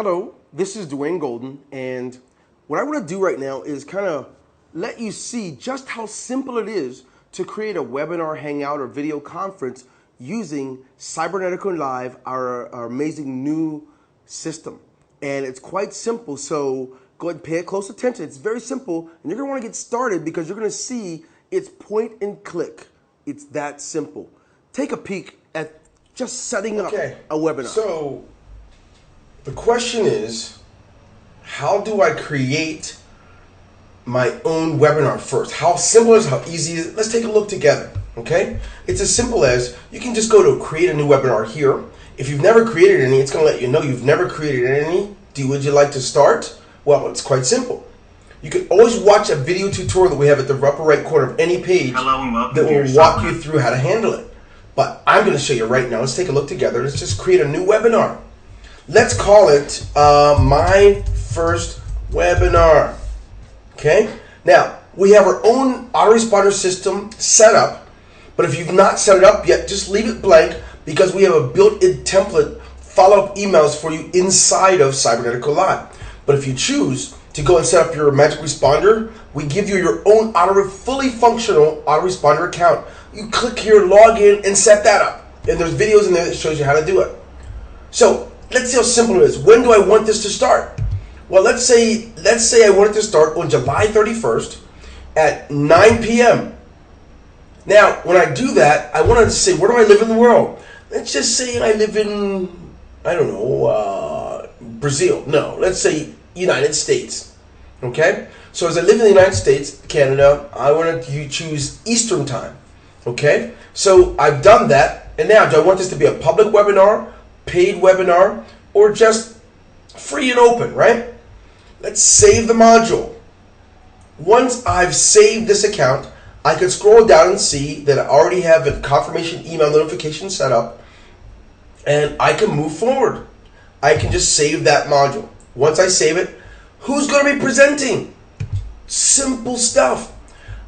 Hello, this is Dwayne Golden, and what I want to do right now is kind of let you see just how simple it is to create a webinar, hangout, or video conference using Cybernetico Live, our amazing new system. And it's quite simple, so go ahead and pay close attention. It's very simple, and you're going to want to get started because you're going to see it's point and click. It's that simple. Take a peek at just setting up a webinar. So the question is, how do I create my own webinar first? How simple is it? How easy is it? Let's take a look together, okay? It's as simple as you can just go to create a new webinar here. If you've never created any, it's going to let you know you've never created any. Would you like to start? Well, it's quite simple. You can always watch a video tutorial that we have at the upper right corner of any page that will walk you through how to handle it. But I'm going to show you right now. Let's take a look together. Let's just create a new webinar. Let's call it My First Webinar. Okay? Now, we have our own autoresponder system set up, but if you've not set it up yet, just leave it blank because we have a built-in template follow-up emails for you inside of Cybernetico Live. But if you choose to go and set up your magic responder, we give you your own fully functional autoresponder account. You click here, log in, and set that up. And there's videos in there that shows you how to do it. So let's see how simple it is. When do I want this to start? Well, let's say I want it to start on July 31st at 9 p.m. Now, when I do that, I want to say, where do I live in the world? Let's just say I live in, I don't know, Brazil. No, let's say United States. Okay? So as I live in the United States, Canada, I want to choose Eastern time. Okay? So I've done that. And now, do I want this to be a public webinar, paid webinar, or just free and open, right? Let's save the module. Once I've saved this account, I can scroll down and see that I already have a confirmation email notification set up, and I can move forward. I can just save that module. Once I save it, who's going to be presenting? Simple stuff.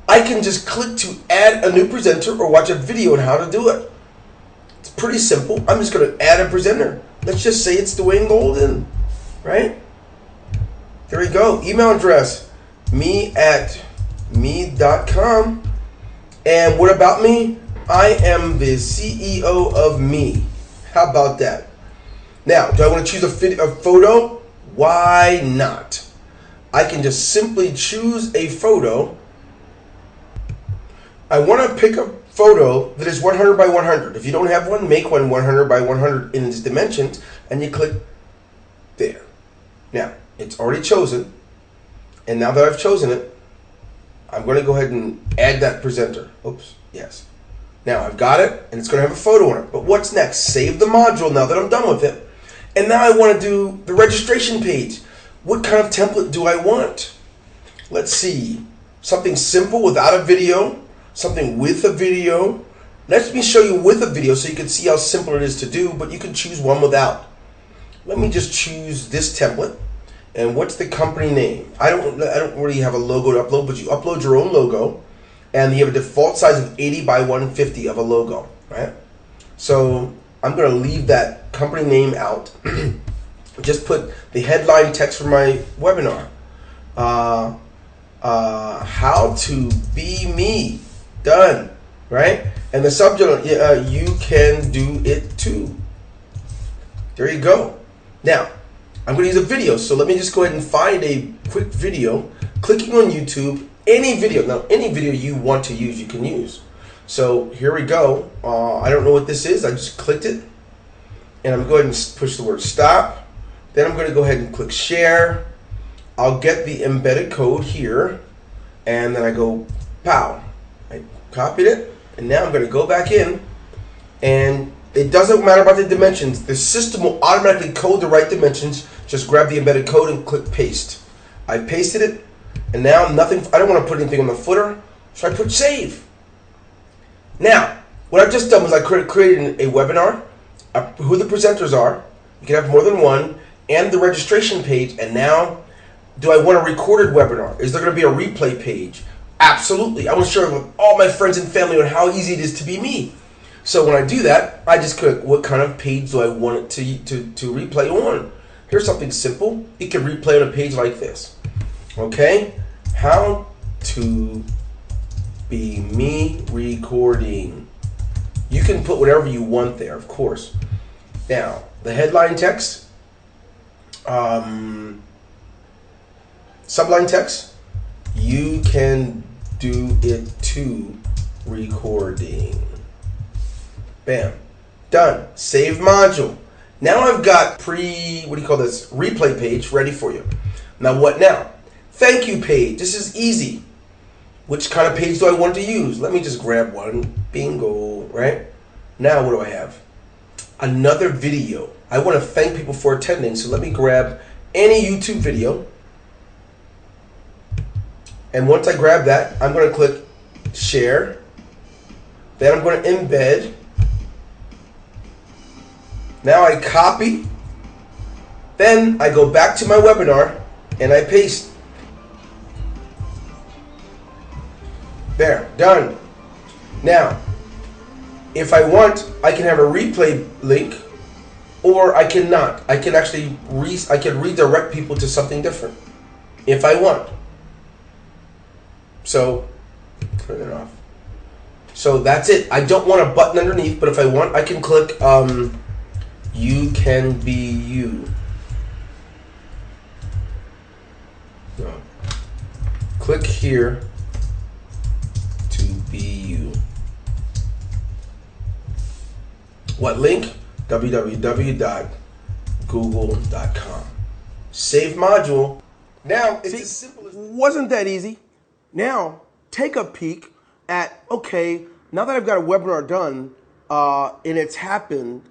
I can just click to add a new presenter or watch a video on how to do it. It's pretty simple. I'm just going to add a presenter. Let's just say it's Dwayne Golden, right? There we go. Email address, me@me.com. And what about me? I am the CEO of me. How about that? Now, do I want to choose a photo? Why not? I can just simply choose a photo. I want to pick a photo that is 100 by 100. If you don't have one, make one 100 by 100 in its dimensions, and you click there. Now, it's already chosen, and now that I've chosen it, I'm going to go ahead and add that presenter. Oops, yes. Now I've got it, and it's going to have a photo on it. But what's next? Save the module now that I'm done with it. And now I want to do the registration page. What kind of template do I want? Let's see. Something simple without a video. Something with a video. Let me show you with a video so you can see how simple it is to do, but you can choose one without. Let me just choose this template. And what's the company name? I don't really have a logo to upload, but you upload your own logo, and you have a default size of 80 by 150 of a logo, right? So I'm going to leave that company name out. Just put the headline text for my webinar. How to be me. Done, right? And the subject, you can do it too. There you go. Now, I'm going to use a video, so let me just go ahead and find a quick video. Clicking on YouTube, any video. Now, any video you want to use, you can use. So here we go. I don't know what this is. I just clicked it, and I'm going to push the word stop. Then I'm going to go ahead and click share. I'll get the embedded code here, and then I go pow. I copied it, and now I'm going to go back in, and it doesn't matter about the dimensions. The system will automatically code the right dimensions. Just grab the embedded code and click paste. I pasted it, and now nothing. I don't want to put anything on the footer, so I put save. Now, what I've just done was I created a webinar, who the presenters are. You can have more than one, and the registration page. And now, do I want a recorded webinar? Is there going to be a replay page? Absolutely. I want to share it with all my friends and family on how easy it is to be me. So when I do that, I just click what kind of page do I want it to replay on. Here's something simple. You can replay on a page like this. Okay? How to be me recording. You can put whatever you want there, of course. Now, the headline text, subline text, you can do it too, recording. Bam. Done. Save module. Now I've got replay page ready for you. Now what now? Thank you page. This is easy. Which kind of page do I want to use? Let me just grab one. Bingo, right? Now what do I have? Another video. I want to thank people for attending, so let me grab any YouTube video. And once I grab that, I'm going to click share. Then I'm going to embed. Now I copy. Then I go back to my webinar and I paste. There, done. Now, if I want, I can have a replay link, or I cannot. I can actually redirect people to something different if I want. So, turn it off. So that's it. I don't want a button underneath, but if I want, I can click you can be you. No. Click here to be you. What link? www.google.com. Save module. Now it's as simple as. Wasn't that easy? Now take a peek at, okay, now that I've got a webinar done and it's happened,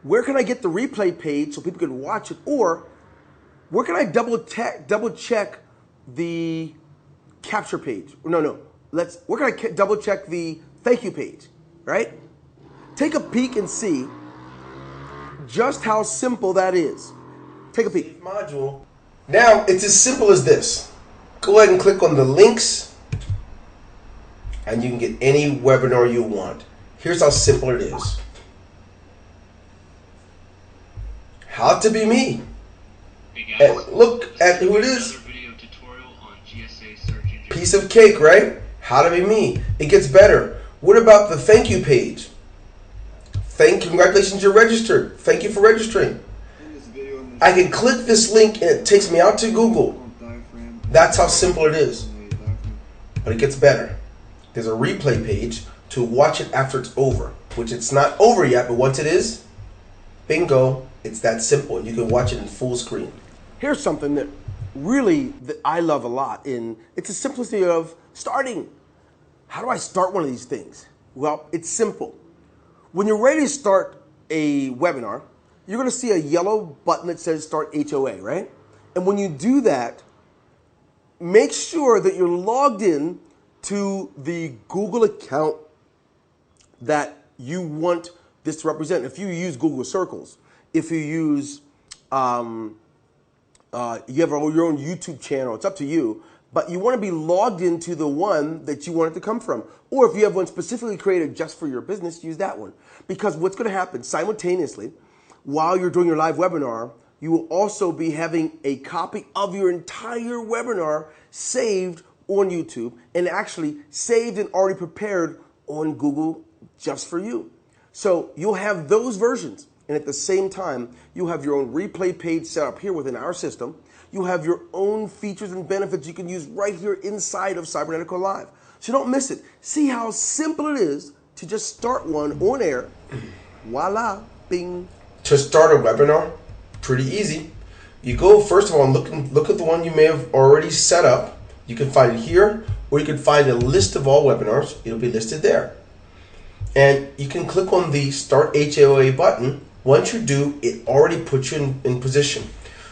where can I get the replay page so people can watch it? Or where can I double check the capture page? No. Where can I double check the thank you page, right? Take a peek and see just how simple that is. Take a peek. Module. Now it's as simple as this. Go ahead and click on the links and you can get any webinar you want. Here's how simple it is. How to be me. And look at who it is. Piece of cake, right? How to be me. It gets better. What about the thank you page? Congratulations, you're registered. Thank you for registering. I can click this link and it takes me out to Google. That's how simple it is. But it gets better. There's a replay page to watch it after it's over, which it's not over yet, but once it is, bingo, it's that simple. You can watch it in full screen. Here's something that I love a lot, and it's the simplicity of starting. How do I start one of these things? Well, it's simple. When you're ready to start a webinar, you're going to see a yellow button that says Start HOA, right? And when you do that, make sure that you're logged in to the Google account that you want this to represent. If you use Google Circles, if you use, you have your own YouTube channel, it's up to you, but you want to be logged into the one that you want it to come from. Or if you have one specifically created just for your business, use that one. Because what's going to happen simultaneously, while you're doing your live webinar, you will also be having a copy of your entire webinar saved on YouTube and actually saved and already prepared on Google just for you. So you'll have those versions. And at the same time, you'll have your own replay page set up here within our system. You'll have your own features and benefits you can use right here inside of Cybernetico Live. So don't miss it. See how simple it is to just start one on air. Voila, bing. To start a webinar, pretty easy. You go, first of all, and look at the one you may have already set up. You can find it here, or you can find a list of all webinars. It'll be listed there. And you can click on the Start HOA button. Once you do, it already puts you in position.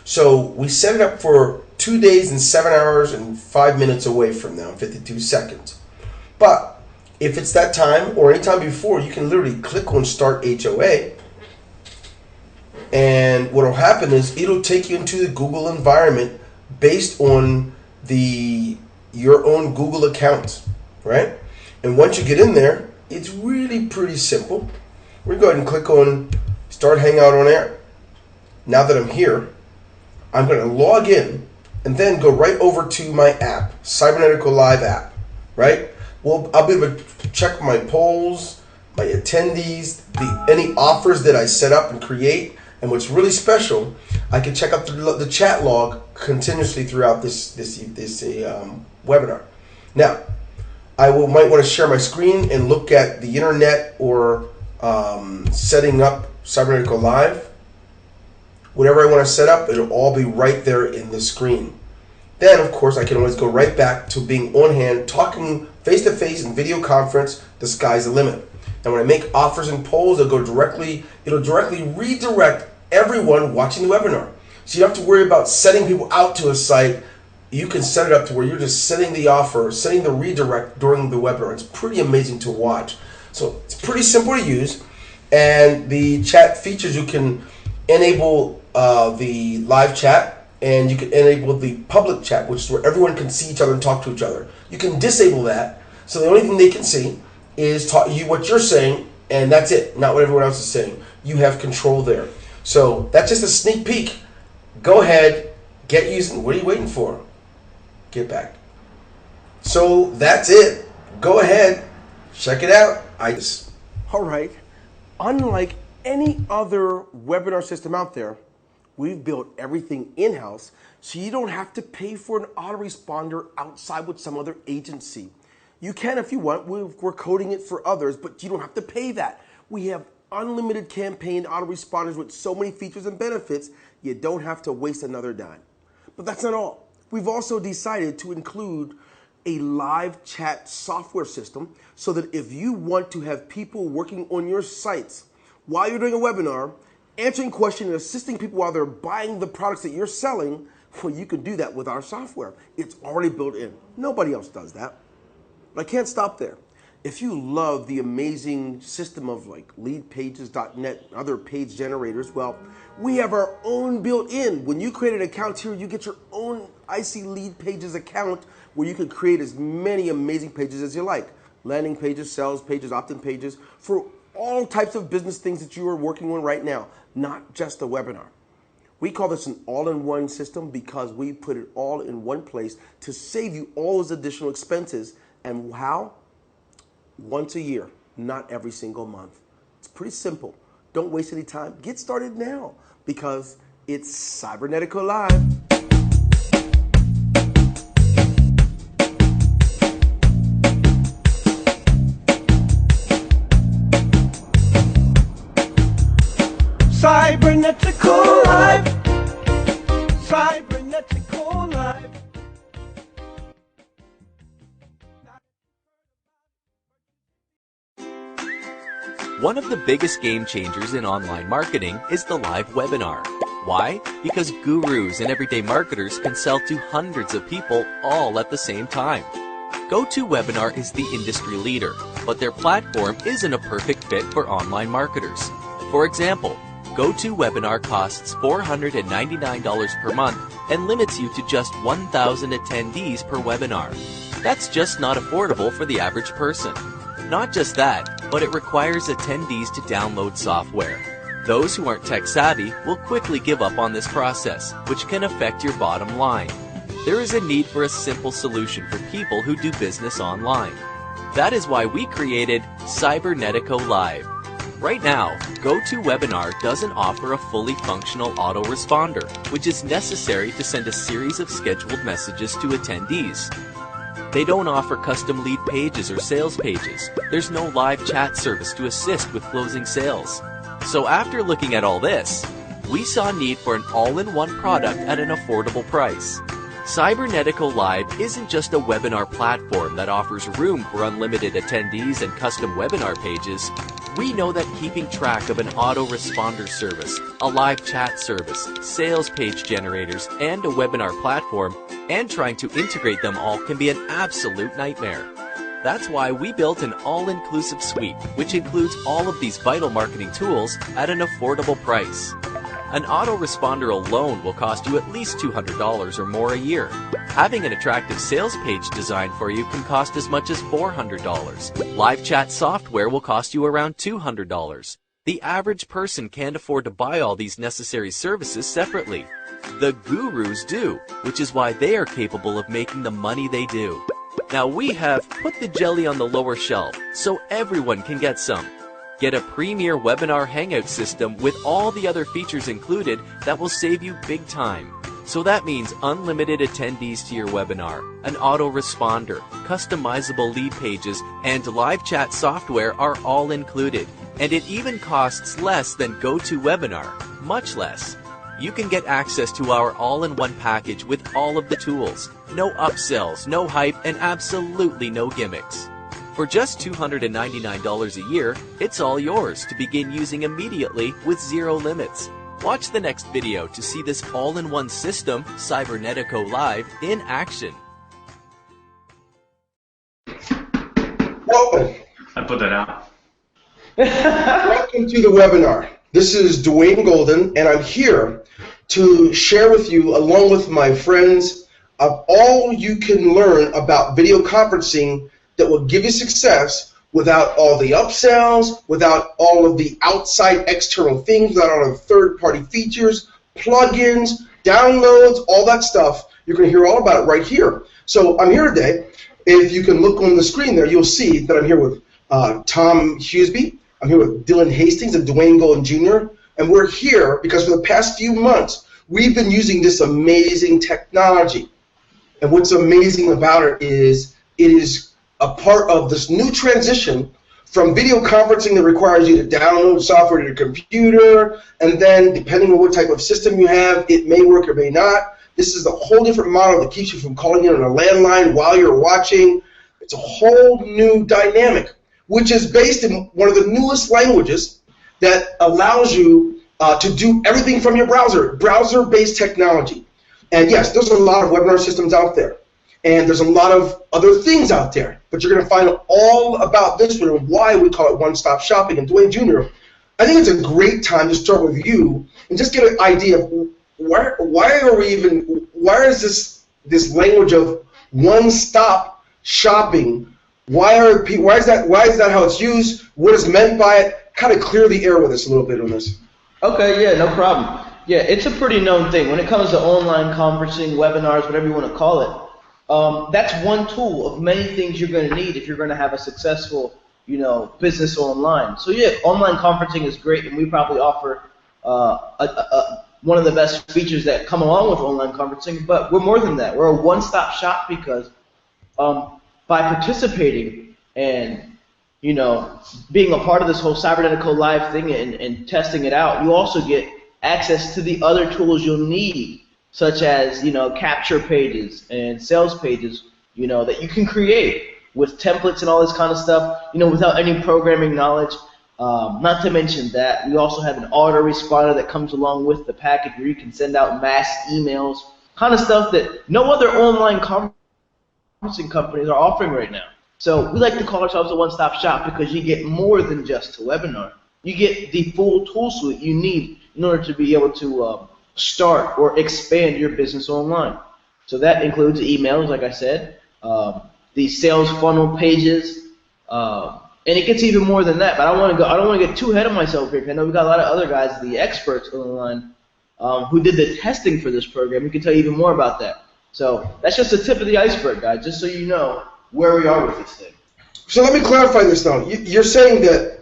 So we set it up for 2 days and 7 hours and 5 minutes away from now, 52 seconds. But if it's that time or any time before, you can literally click on Start HOA. And what will happen is it'll take you into the Google environment based on your own Google account, right? And once you get in there, it's really pretty simple. We're going to go ahead and click on Start Hangout on Air. Now that I'm here, I'm going to log in and then go right over to my app, Cybernetico Live app, right? Well, I'll be able to check my polls, my attendees, any offers that I set up and create. And what's really special, I can check out the chat log continuously throughout this webinar. Now, might want to share my screen and look at the internet or setting up Cybernetico Live. Whatever I want to set up, it'll all be right there in the screen. Then, of course, I can always go right back to being on hand, talking face-to-face in video conference. The sky's the limit. And when I make offers and polls, it'll directly redirect everyone watching the webinar. So you don't have to worry about sending people out to a site. You can set it up to where you're just sending the offer, sending the redirect during the webinar. It's pretty amazing to watch. So it's pretty simple to use. And the chat features, you can enable the live chat, and you can enable the public chat, which is where everyone can see each other and talk to each other. You can disable that, so the only thing they can see is what you're saying, and that's it, not what everyone else is saying. You have control there. So that's just a sneak peek. Go ahead, get using. What are you waiting for? Get back. So that's it. Go ahead, check it out. All right. Unlike any other webinar system out there, we've built everything in-house, so you don't have to pay for an autoresponder outside with some other agency. You can if you want. We're coding it for others, but you don't have to pay that. We have unlimited campaign autoresponders with so many features and benefits, you don't have to waste another dime. But that's not all. We've also decided to include a live chat software system so that if you want to have people working on your sites while you're doing a webinar, answering questions and assisting people while they're buying the products that you're selling, well, you can do that with our software. It's already built in. Nobody else does that. But I can't stop there. If you love the amazing system of like leadpages.net and other page generators, well, we have our own built in. When you create an account here, you get your own IC Lead Pages account where you can create as many amazing pages as you like. Landing pages, sales pages, opt-in pages, for all types of business things that you are working on right now, not just a webinar. We call this an all-in-one system because we put it all in one place to save you all those additional expenses. And how? Once a year, not every single month. It's pretty simple. Don't waste any time. Get started now because it's Cybernetico Live. Cybernetico Live. Cybernetico Live. One of the biggest game changers in online marketing is the live webinar. Why? Because gurus and everyday marketers can sell to hundreds of people all at the same time. GoToWebinar is the industry leader, but their platform isn't a perfect fit for online marketers. For example, GoToWebinar costs $499 per month and limits you to just 1,000 attendees per webinar. That's just not affordable for the average person. Not just that, but it requires attendees to download software. Those who aren't tech savvy will quickly give up on this process, which can affect your bottom line. There is a need for a simple solution for people who do business online. That is why we created Cybernetico Live. Right now, GoToWebinar doesn't offer a fully functional autoresponder, which is necessary to send a series of scheduled messages to attendees. They don't offer custom lead pages or sales pages. There's no live chat service to assist with closing sales. So after looking at all this, we saw a need for an all-in-one product at an affordable price. Cybernetico Live isn't just a webinar platform that offers room for unlimited attendees and custom webinar pages. We know that keeping track of an autoresponder service, a live chat service, sales page generators, and a webinar platform, and trying to integrate them all can be an absolute nightmare. That's why we built an all-inclusive suite, which includes all of these vital marketing tools at an affordable price. An autoresponder alone will cost you at least $200 or more a year. Having an attractive sales page designed for you can cost as much as $400. Live chat software will cost you around $200. The average person can't afford to buy all these necessary services separately. The gurus do, which is why they are capable of making the money they do. Now we have put the jelly on the lower shelf so everyone can get some. Get a premier webinar hangout system with all the other features included that will save you big time. So that means unlimited attendees to your webinar, an autoresponder, customizable lead pages, and live chat software are all included. And it even costs less than GoToWebinar, much less. You can get access to our all-in-one package with all of the tools. No upsells, no hype, and absolutely no gimmicks. For just $299 a year, it's all yours to begin using immediately with zero limits. Watch the next video to see this all-in-one system, Cybernetico Live, in action. Welcome. I put that out. Welcome to the webinar. This is Dwayne Golden, and I'm here to share with you, along with my friends, of all you can learn about video conferencing that will give you success without all the upsells, without all of the outside external things, without all the third-party features, plugins, downloads, all that stuff. You're going to hear all about it right here. So I'm here today. If you can look on the screen there, you'll see that I'm here with Tom Huseby. I'm here with Dylan Hastings and Dwayne Golden Jr. And we're here because for the past few months, we've been using this amazing technology. And what's amazing about it is a part of this new transition from video conferencing that requires you to download software to your computer, and then depending on what type of system you have, it may work or may not. This is a whole different model that keeps you from calling in on a landline while you're watching. It's a whole new dynamic, which is based in one of the newest languages that allows you to do everything from your browser-based technology. And yes, there's a lot of webinar systems out there. And there's a lot of other things out there, but you're going to find all about this one and why we call it one-stop shopping. And Dwayne Jr., I think it's a great time to start with you and just get an idea of why is this language of one-stop shopping? Why is that how it's used? What is meant by it? Kind of clear the air with us a little bit on this. Okay, yeah, no problem. Yeah, it's a pretty known thing when it comes to online conferencing, webinars, whatever you want to call it. That's one tool of many things you're going to need if you're going to have a successful, business online. So yeah, online conferencing is great, and we probably offer one of the best features that come along with online conferencing. But we're more than that. We're a one-stop shop because by participating and being a part of this whole Cybernetico Live thing and testing it out, you also get access to the other tools you'll need, such as capture pages and sales pages, that you can create with templates and all this kind of stuff, without any programming knowledge. Not to mention that we also have an autoresponder that comes along with the package where you can send out mass emails, kind of stuff that no other online conferencing companies are offering right now. So we like to call ourselves a one-stop shop because you get more than just a webinar. You get the full tool suite you need in order to be able to start or expand your business online. So that includes emails, like I said, the sales funnel pages, and it gets even more than that. But I don't want to get too ahead of myself here, because I know we've got a lot of other guys, the experts on the line, who did the testing for this program. We can tell you even more about that. So that's just the tip of the iceberg, guys, just so you know where we are with this thing. So let me clarify this now. You're saying that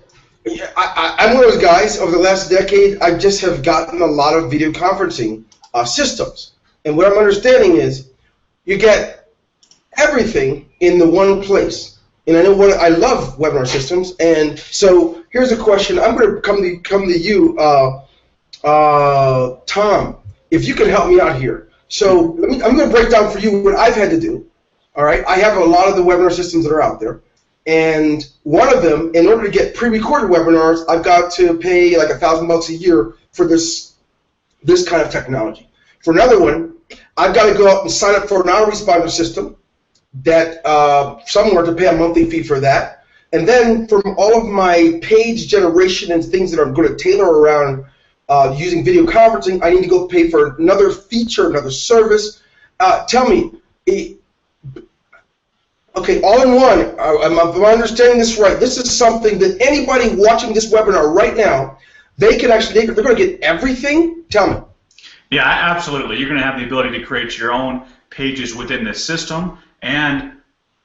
I'm one of those guys over the last decade, I just have gotten a lot of video conferencing systems. And what I'm understanding is you get everything in the one place. And I know I love webinar systems. And so here's a question. I'm going to come to you, Tom, if you can help me out here. So I'm going to break down for you what I've had to do. All right. I have a lot of the webinar systems that are out there. And one of them, in order to get pre-recorded webinars, I've got to pay like $1,000 a year for this kind of technology. For another one, I've got to go out and sign up for an autoresponder system that somewhere to pay a monthly fee for that. And then from all of my page generation and things that I'm going to tailor around using video conferencing, I need to go pay for another feature, another service. Tell me, Okay, all in one. Am I understanding this right? This is something that anybody watching this webinar right now, they can actually, they're going to get everything? Tell me. Yeah, absolutely. You're going to have the ability to create your own pages within this system, and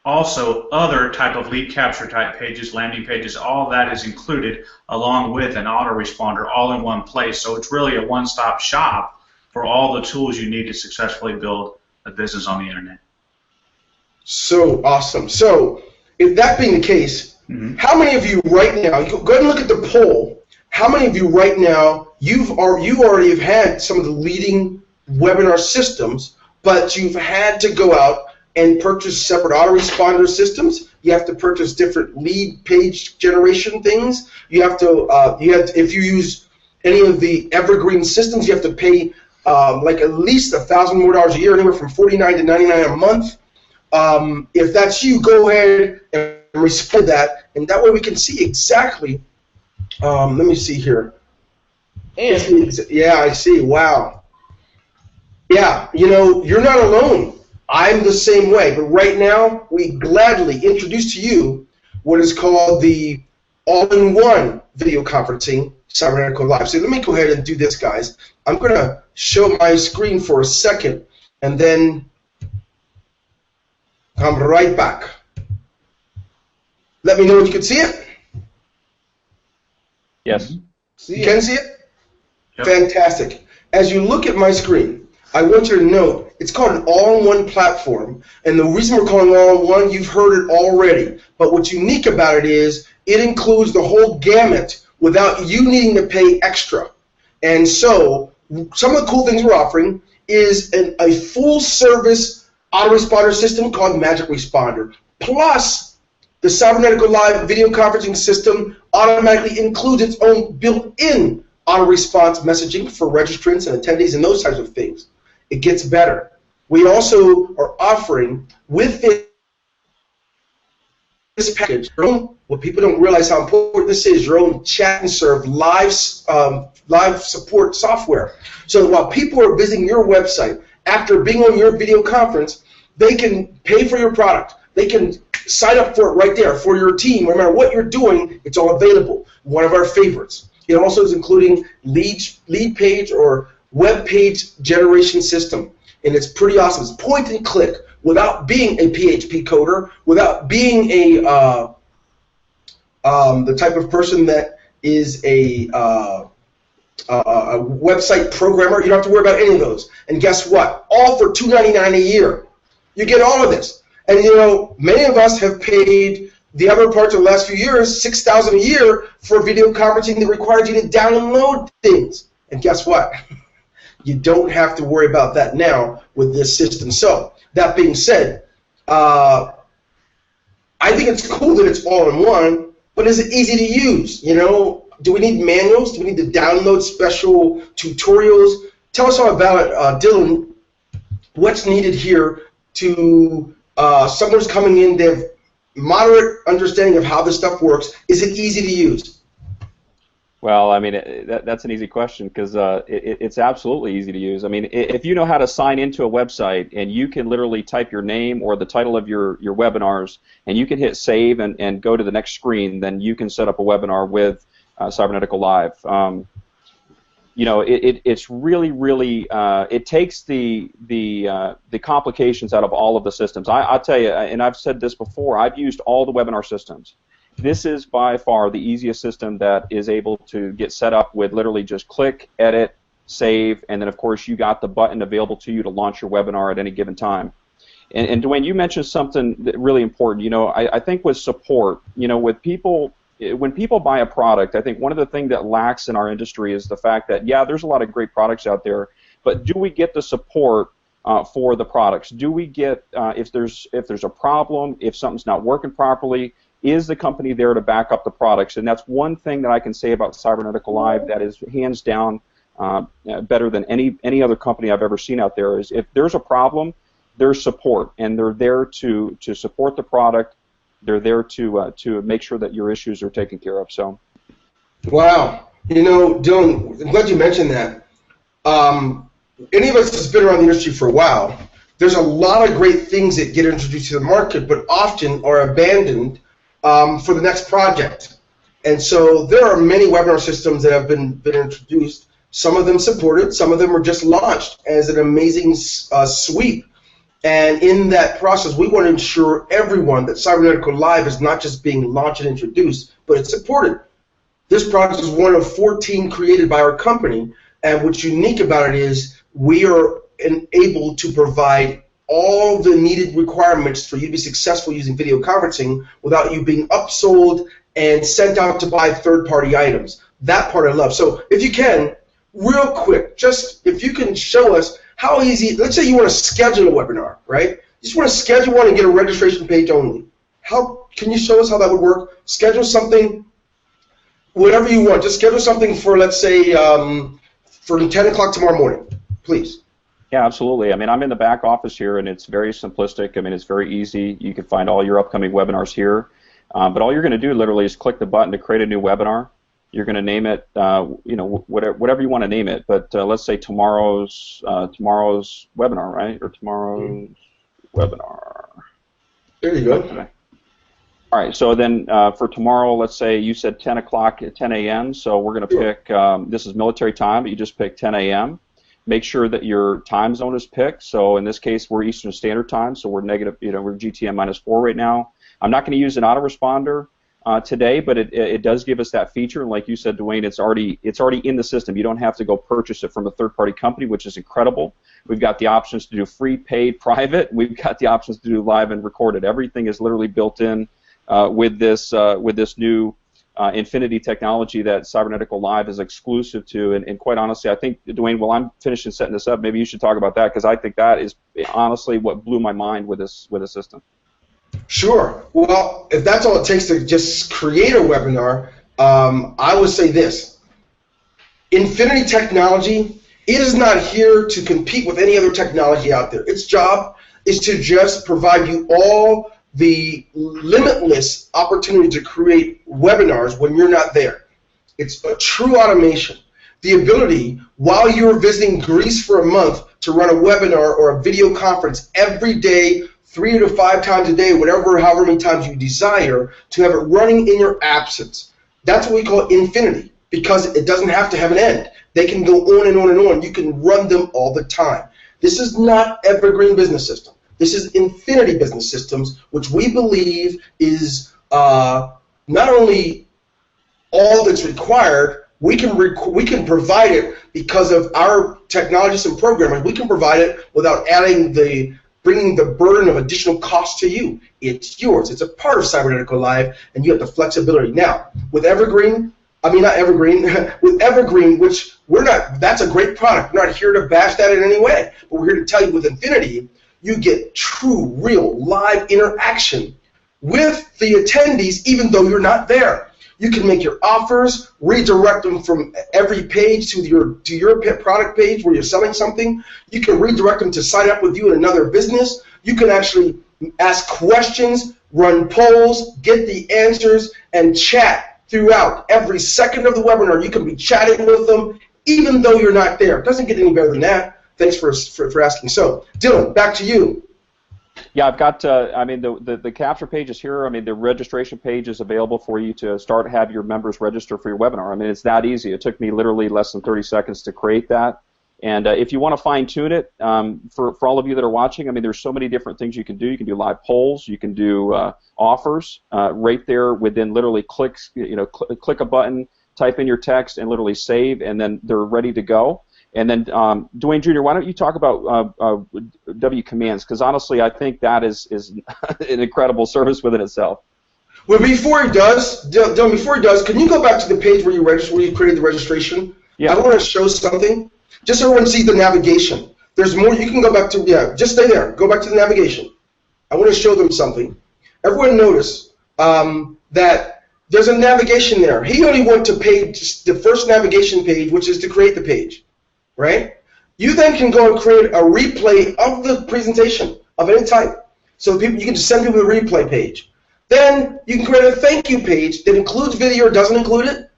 also other type of lead capture type pages, landing pages, all that is included along with an autoresponder all in one place. So it's really a one-stop shop for all the tools you need to successfully build a business on the internet. So awesome. So if that being the case, how many of you right now, go ahead and look at the poll, how many of you right now, you already have had some of the leading webinar systems, but you've had to go out and purchase separate autoresponder systems. You have to purchase different lead page generation things. You have to, if you use any of the evergreen systems, you have to pay like at least $1,000 more a year, anywhere from $49 to $99 a month. If that's you, go ahead and respond to that, and that way we can see exactly. Let me see here. Yeah, I see. Wow. Yeah, you know, you're not alone. I'm the same way, but right now we gladly introduce to you what is called the all-in-one video conferencing Cybernetico Live. So let me go ahead and do this, guys. I'm going to show my screen for a second and then come right back. Let me know if you can see it. Yes. You can see it? Yep. Fantastic. As you look at my screen, I want you to note it's called an all-in-one platform, and the reason we're calling it all-in-one, you've heard it already, but what's unique about it is it includes the whole gamut without you needing to pay extra. And so some of the cool things we're offering is a full-service autoresponder system called Magic Responder, plus the Cybernetico Live video conferencing system automatically includes its own built-in auto-response messaging for registrants and attendees and those types of things. It gets better. We also are offering with this package, what people don't realize how important this is, your own chat and serve live support software. So while people are visiting your website after being on your video conference, they can pay for your product. They can sign up for it right there for your team. No matter what you're doing, it's all available. One of our favorites. It also is including lead page or web page generation system, and it's pretty awesome. It's point and click without being a PHP coder, without being a the type of person that is a website programmer. You don't have to worry about any of those. And guess what? All for $299 a year. You get all of this. And you know, many of us have paid the other parts of the last few years, $6,000 a year for video conferencing that requires you to download things. And guess what? You don't have to worry about that now with this system. So that being said, I think it's cool that it's all in one, but is it easy to use? You know, do we need manuals? Do we need to download special tutorials? Tell us all about it, Dylan. What's needed here to someone who's coming in, they have moderate understanding of how this stuff works. Is it easy to use? Well, I mean, that's an easy question because it's absolutely easy to use. I mean, if you know how to sign into a website and you can literally type your name or the title of your webinars and you can hit save and go to the next screen, then you can set up a webinar with Cybernetico Live. You know, it's really, it takes the complications out of all of the systems. I'll tell you, and I've said this before, I've used all the webinar systems. This is by far the easiest system that is able to get set up with literally just click, edit, save, and then of course you got the button available to you to launch your webinar at any given time. And Dwayne, you mentioned something really important. You know, I think with support, you know, with people, when people buy a product, I think one of the things that lacks in our industry is the fact that, yeah, there's a lot of great products out there, but do we get the support for the products? Do we get, if there's a problem, if something's not working properly, is the company there to back up the products? And that's one thing that I can say about Cybernetico Live that is hands down better than any other company I've ever seen out there, is if there's a problem, there's support, and they're there to support the product. They're there to make sure that your issues are taken care of. So, wow, you know, Dylan, I'm glad you mentioned that. Any of us that's been around the industry for a while, there's a lot of great things that get introduced to the market, but often are abandoned for the next project. And so there are many webinar systems that have been introduced. Some of them supported, some of them were just launched as an amazing sweep. And in that process, we want to ensure everyone that Cybernetico Live is not just being launched and introduced, but it's supported. This product is one of 14 created by our company, and what's unique about it is we are able to provide all the needed requirements for you to be successful using video conferencing without you being upsold and sent out to buy third-party items. That part I love. So if you can, real quick, just if you can show us how easy, let's say you want to schedule a webinar, right? You just want to schedule one and get a registration page only. How can you show us how that would work? Schedule something, whatever you want. Just schedule something for, let's say, for 10 o'clock tomorrow morning, please. Yeah, absolutely. I mean, I'm in the back office here, and it's very simplistic. I mean, it's very easy. You can find all your upcoming webinars here. But all you're going to do literally is click the button to create a new webinar. You're going to name it, whatever you want to name it. But let's say tomorrow's webinar, right? Or tomorrow's webinar. There you go. All right. So then for tomorrow, let's say you said 10 o'clock at 10 a.m. So we're going to pick. This is military time, but you just pick 10 a.m. Make sure that your time zone is picked. So in this case, we're Eastern Standard Time, so we're negative. We're GTM -4 right now. I'm not going to use an autoresponder today, but it does give us that feature. And like you said, Dwayne, it's already in the system. You don't have to go purchase it from a third-party company, which is incredible. We've got the options to do free, paid, private. We've got the options to do live and recorded. Everything is literally built in with this new Infinity technology that Cybernetico Live is exclusive to. And quite honestly, I think, Dwayne, while I'm finishing setting this up, maybe you should talk about that, because I think that is honestly what blew my mind with this system. Sure. Well, if that's all it takes to just create a webinar, I would say this. Infinity technology, it is not here to compete with any other technology out there. Its job is to just provide you all the limitless opportunity to create webinars when you're not there. It's a true automation. The ability, while you're visiting Greece for a month, to run a webinar or a video conference every day, 3 to 5 times a day, however many times you desire, to have it running in your absence. That's what we call infinity, because it doesn't have to have an end. They can go on and on and on. You can run them all the time. This is not evergreen business system. This is Infinity Business Systems, which we believe is not only all that's required, we can provide it because of our technologists and programmers. We can provide it without bringing the burden of additional cost to you. It's yours. It's a part of Cybernetico Live, and you have the flexibility. Now, with Evergreen, with Evergreen, which that's a great product. We're not here to bash that in any way, but we're here to tell you with Infinity, you get true, real, live interaction with the attendees, even though you're not there. You can make your offers, redirect them from every page to your product page where you're selling something. You can redirect them to sign up with you in another business. You can actually ask questions, run polls, get the answers, and chat throughout. Every second of the webinar, you can be chatting with them, even though you're not there. It doesn't get any better than that. Thanks for asking. So, Dylan, back to you. Yeah, I've got, the capture page is here. I mean, the registration page is available for you to have your members register for your webinar. I mean, it's that easy. It took me literally less than 30 seconds to create that. And if you want to fine-tune it, for all of you that are watching, I mean, there's so many different things you can do. You can do live polls. You can do offers right there within literally clicks. Click a button, type in your text, and literally save, and then they're ready to go. And then, Dwayne Jr., why don't you talk about W commands? Because honestly, I think that is an incredible service within itself. Well, before he does, Dylan, can you go back to the page where you created the registration? Yeah. I want to show something, just so everyone sees the navigation. There's more. You can go back to, just stay there. Go back to the navigation. I want to show them something. Everyone notice that there's a navigation there. He only went to the first navigation page, which is to create the page. Right? You then can go and create a replay of the presentation of any type. So you can just send people a replay page. Then you can create a thank you page that includes video or doesn't include it.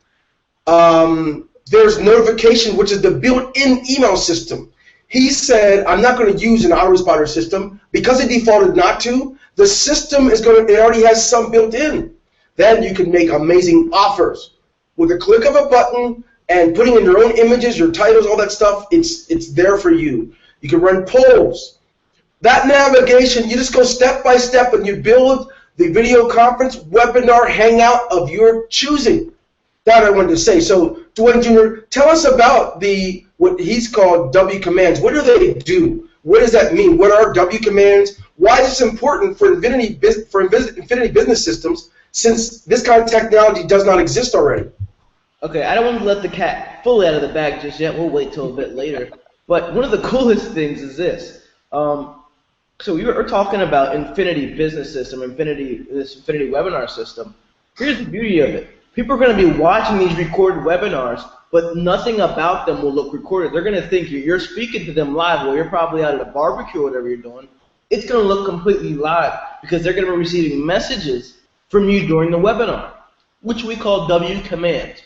There's notification, which is the built-in email system. he said, I'm not going to use an autoresponder system because it defaulted not to. The system is going to, it already has some built in. Then you can make amazing offers. With a click of a button and putting in your own images, your titles, all that stuff, it's there for you. You can run polls. That navigation, you just go step by step and you build the video conference, webinar, hangout of your choosing. That I wanted to say. So, Dwayne Jr., tell us about what he's called W commands. What do they do? What does that mean? What are W commands? Why is this important for Infinity Business Systems, since this kind of technology does not exist already? Okay, I don't want to let the cat fully out of the bag just yet. We'll wait till a bit later. But one of the coolest things is this. So we're talking about Infinity Business System, this Infinity Webinar System. Here's the beauty of it. People are going to be watching these recorded webinars, but nothing about them will look recorded. They're going to think you're speaking to them live while you're probably out at a barbecue or whatever you're doing. It's going to look completely live because they're going to be receiving messages from you during the webinar, which we call W commands.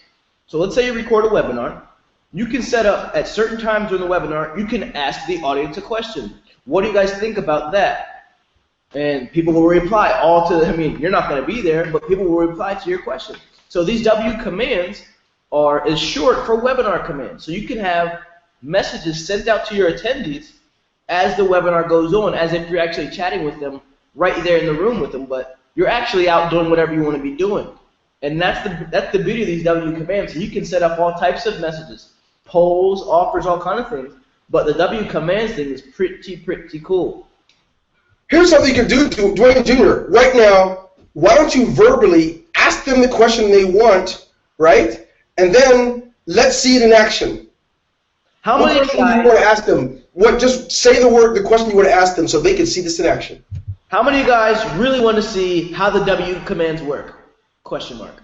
So let's say you record a webinar. You can set up at certain times during the webinar, you can ask the audience a question. What do you guys think about that? And people will reply you're not going to be there, but people will reply to your question. So these W commands is short for webinar commands. So you can have messages sent out to your attendees as the webinar goes on, as if you're actually chatting with them right there in the room with them, but you're actually out doing whatever you want to be doing. And that's the beauty of these W commands. So you can set up all types of messages, polls, offers, all kind of things. But the W commands thing is pretty cool. Here's something you can do, Dwayne Jr. Right now, why don't you verbally ask them the question they want, right? And then let's see it in action. How what many question do you want to ask them? Just say the question you want to ask them so they can see this in action. How many of you guys really want to see how the W commands work? Question mark.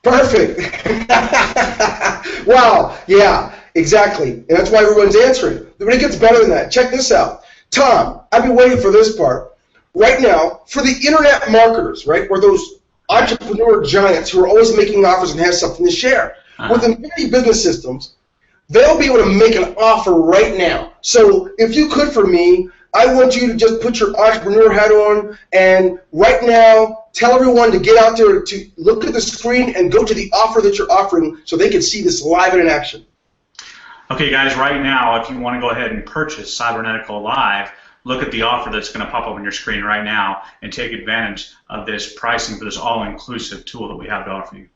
Perfect. Wow. Yeah, exactly. And that's why everyone's answering. But it gets better than that. Check this out. Tom, I've been waiting for this part. Right now, for the internet marketers, right, or those entrepreneur giants who are always making offers and have something to share. With Infinity Business Systems, they'll be able to make an offer right now. So if you could for me, I want you to just put your entrepreneur hat on and right now tell everyone to get out there to look at the screen and go to the offer that you're offering so they can see this live and in action. Okay, guys, right now, if you want to go ahead and purchase Cybernetico Live, look at the offer that's going to pop up on your screen right now and take advantage of this pricing for this all-inclusive tool that we have to offer you.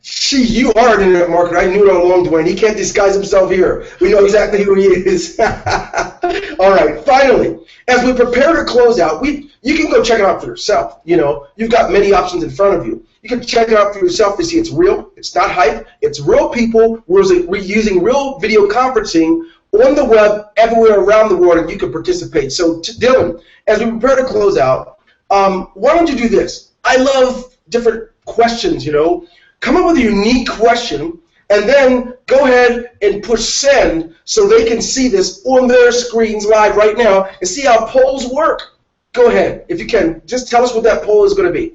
Gee, you are an internet marketer. I knew it all along, Dwayne. He can't disguise himself here. We know exactly who he is. All right, finally, as we prepare to close out, you can go check it out for yourself. You know, you've got many options in front of you. You can check it out for yourself to see it's real. It's not hype. It's real people. We're using real video conferencing on the web everywhere around the world, and you can participate. So, Dylan, as we prepare to close out, why don't you do this? I love different questions, you know. Come up with a unique question, and then go ahead and push send so they can see this on their screens live right now and see how polls work. Go ahead, if you can. Just tell us what that poll is going to be.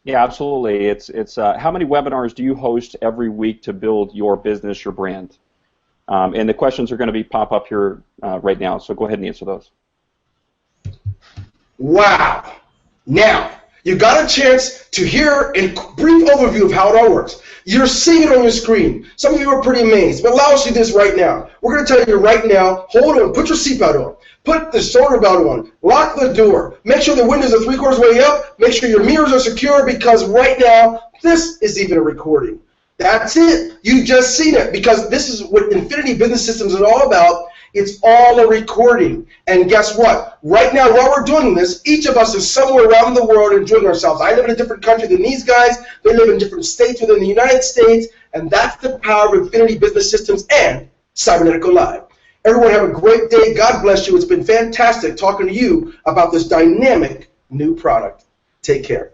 Yeah, absolutely. It's how many webinars do you host every week to build your business, your brand? And the questions are going to pop up here right now, so go ahead and answer those. Wow. Now, you got a chance to hear a brief overview of how it all works. You're seeing it on your screen. Some of you are pretty amazed, but allow us to do this right now. We're going to tell you right now, hold on, put your seatbelt on, put the shoulder belt on, lock the door, make sure the windows are 3/4 way up, make sure your mirrors are secure, because right now, this is even a recording. That's it. You've just seen it, because this is what Infinity Business Systems is all about. It's all a recording. And guess what? Right now, while we're doing this, each of us is somewhere around the world enjoying ourselves. I live in a different country than these guys. They live in different states within the United States. And that's the power of Infinity Business Systems and Cybernetico Live. Everyone have a great day. God bless you. It's been fantastic talking to you about this dynamic new product. Take care.